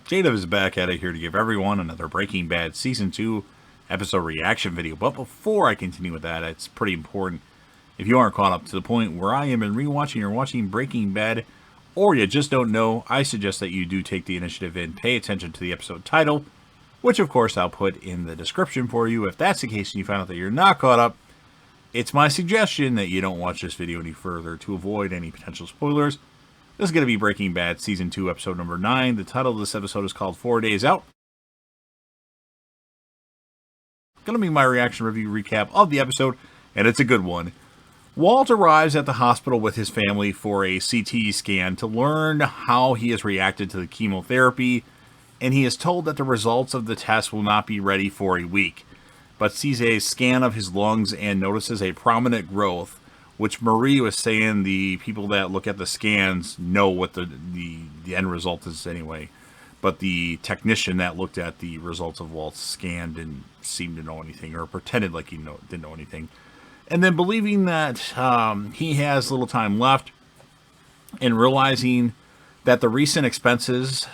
Jada is back at it here to give everyone another Breaking Bad Season 2 episode reaction video. But before I continue with that, it's pretty important. If you aren't caught up to the point where I am in rewatching or watching Breaking Bad, or you just don't know, I suggest that you do take the initiative and pay attention to the episode title, which of course I'll put in the description for you. If that's the case and you find out that you're not caught up, it's my suggestion that you don't watch this video any further to avoid any potential spoilers. This is going to be Breaking Bad Season 2, Episode number 9. The title of this episode is called 4 Days Out. Going to be my reaction review recap of the episode, and it's a good one. Walt arrives at the hospital with his family for a CT scan to learn how he has reacted to the chemotherapy, and he is told that the results of the test will not be ready for a week, but sees a scan of his lungs and notices a prominent growth, which Marie was saying the people that look at the scans know what the end result is anyway. But the technician that looked at the results of Walt's scan didn't seem to know anything, or pretended like he didn't know anything. And then believing that he has little time left, and realizing that the recent expenses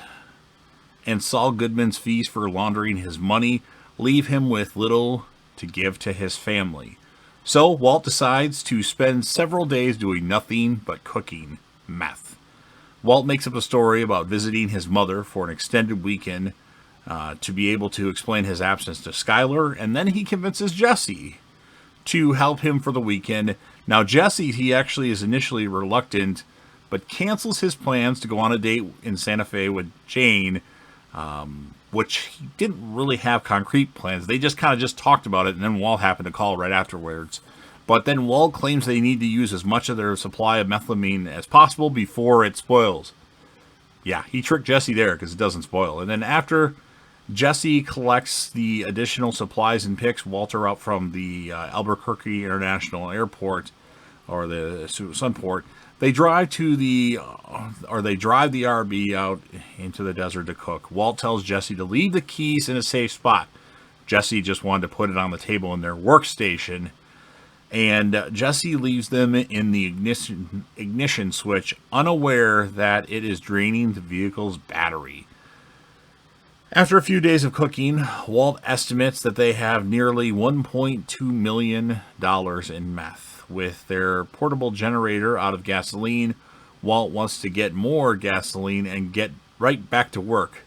and Saul Goodman's fees for laundering his money leave him with little to give to his family. So Walt decides to spend several days doing nothing but cooking meth. Walt makes up a story about visiting his mother for an extended weekend to be able to explain his absence to Skyler, and then he convinces Jesse to help him for the weekend. Now Jesse, he actually is initially reluctant, but cancels his plans to go on a date in Santa Fe with Jane, which he didn't really have concrete plans. They just kind of just talked about it, and then Walt happened to call right afterwards. But then Walt claims they need to use as much of their supply of methylamine as possible before it spoils. Yeah, he tricked Jesse there because it doesn't spoil. And then after Jesse collects the additional supplies and picks Walter up from the Albuquerque International Airport, or the Sunport, they drive the RV out into the desert to cook. Walt tells Jesse to leave the keys in a safe spot. Jesse just wanted to put it on the table in their workstation, and Jesse leaves them in the ignition switch, unaware that it is draining the vehicle's battery. After a few days of cooking, Walt estimates that they have nearly $1.2 million in meth. With their portable generator out of gasoline, Walt wants to get more gasoline and get right back to work.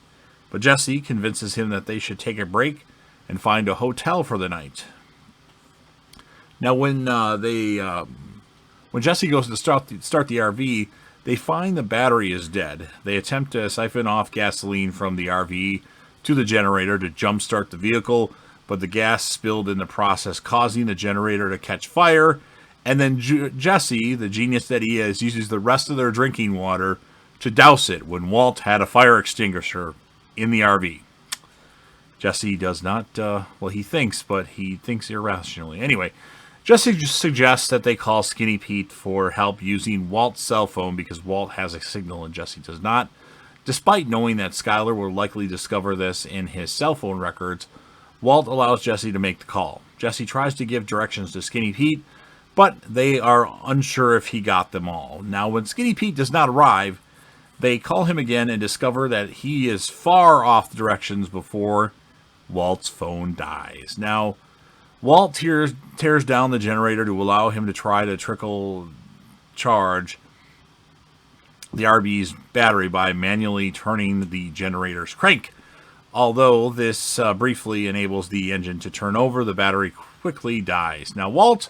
But Jesse convinces him that they should take a break and find a hotel for the night. Now, when Jesse goes to start the RV, they find the battery is dead. They attempt to siphon off gasoline from the RV to the generator to jumpstart the vehicle, but the gas spilled in the process, causing the generator to catch fire. And then Jesse, the genius that he is, uses the rest of their drinking water to douse it when Walt had a fire extinguisher in the RV. Jesse does not, he thinks, but he thinks irrationally. Anyway, Jesse suggests that they call Skinny Pete for help using Walt's cell phone because Walt has a signal and Jesse does not. Despite knowing that Skyler will likely discover this in his cell phone records, Walt allows Jesse to make the call. Jesse tries to give directions to Skinny Pete, but they are unsure if he got them all. Now, when Skinny Pete does not arrive, they call him again and discover that he is far off the directions before Walt's phone dies. Now, Walt tears down the generator to allow him to try to trickle charge the RV's battery by manually turning the generator's crank. Although this briefly enables the engine to turn over, the battery quickly dies. Now, Walt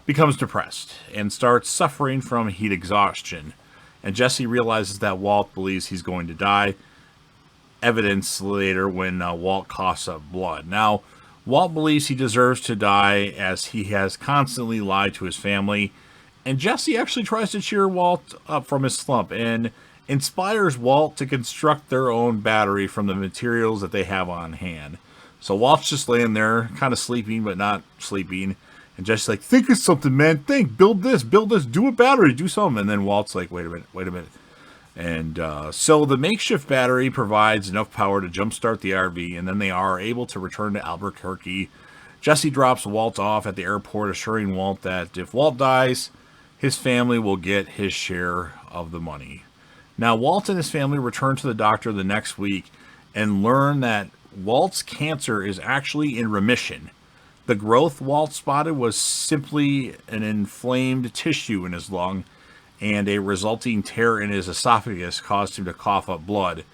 becomes depressed and starts suffering from heat exhaustion. And Jesse realizes that Walt believes he's going to die. Evidence later when Walt coughs up blood. Now, Walt believes he deserves to die as he has constantly lied to his family. And Jesse actually tries to cheer Walt up from his slump and inspires Walt to construct their own battery from the materials that they have on hand. So Walt's just laying there, kind of sleeping, but not sleeping. And Jesse's like, think of something, man. Think, build this, do a battery, do something. And then Walt's like, wait a minute. And so the makeshift battery provides enough power to jumpstart the RV, and then they are able to return to Albuquerque. Jesse drops Walt off at the airport, assuring Walt that if Walt dies, his family will get his share of the money. Now, Walt and his family return to the doctor the next week, and learn that Walt's cancer is actually in remission. The growth Walt spotted was simply an inflamed tissue in his lung, and a resulting tear in his esophagus caused him to cough up blood,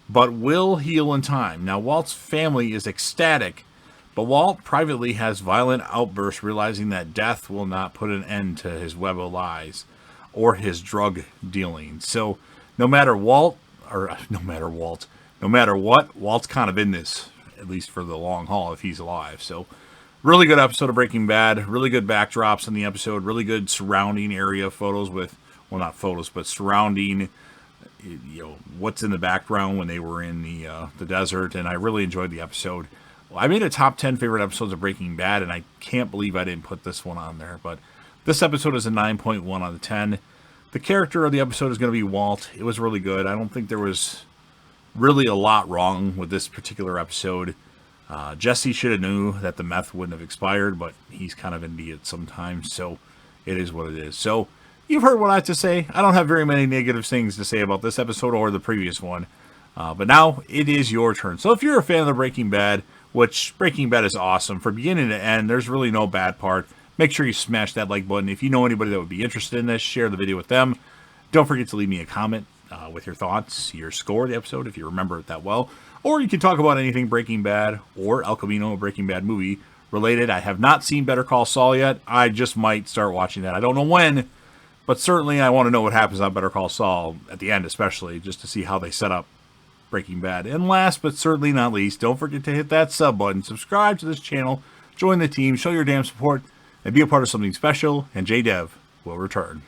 but will heal in time. Now, Walt's family is ecstatic, but Walt privately has violent outbursts, realizing that death will not put an end to his web of lies or his drug dealing. So, no matter what, Walt's kind of in this, at least for the long haul, if he's alive. So, really good episode of Breaking Bad. Really good backdrops in the episode. Really good surrounding area photos with, well, not photos, but surrounding, what's in the background when they were in the desert. And I really enjoyed the episode. I made a top 10 favorite episodes of Breaking Bad, and I can't believe I didn't put this one on there. But this episode is a 9.1 out of 10. The character of the episode is going to be Walt. It was really good. I don't think there was really a lot wrong with this particular episode. Jesse should have knew that the meth wouldn't have expired, but he's kind of an idiot sometimes, so it is what it is. So, you've heard what I have to say. I don't have very many negative things to say about this episode or the previous one, but now it is your turn. So if you're a fan of the Breaking Bad, which Breaking Bad is awesome, from beginning to end, there's really no bad part, make sure you smash that like button. If you know anybody that would be interested in this, share the video with them. Don't forget to leave me a comment with your thoughts, your score of the episode, if you remember it that well. Or you can talk about anything Breaking Bad or El Camino, a Breaking Bad movie related. I have not seen Better Call Saul yet. I just might start watching that. I don't know when, but certainly I want to know what happens on Better Call Saul at the end, especially just to see how they set up Breaking Bad. And last but certainly not least, don't forget to hit that sub button, subscribe to this channel, join the team, show your damn support, and be a part of something special. And JDev will return.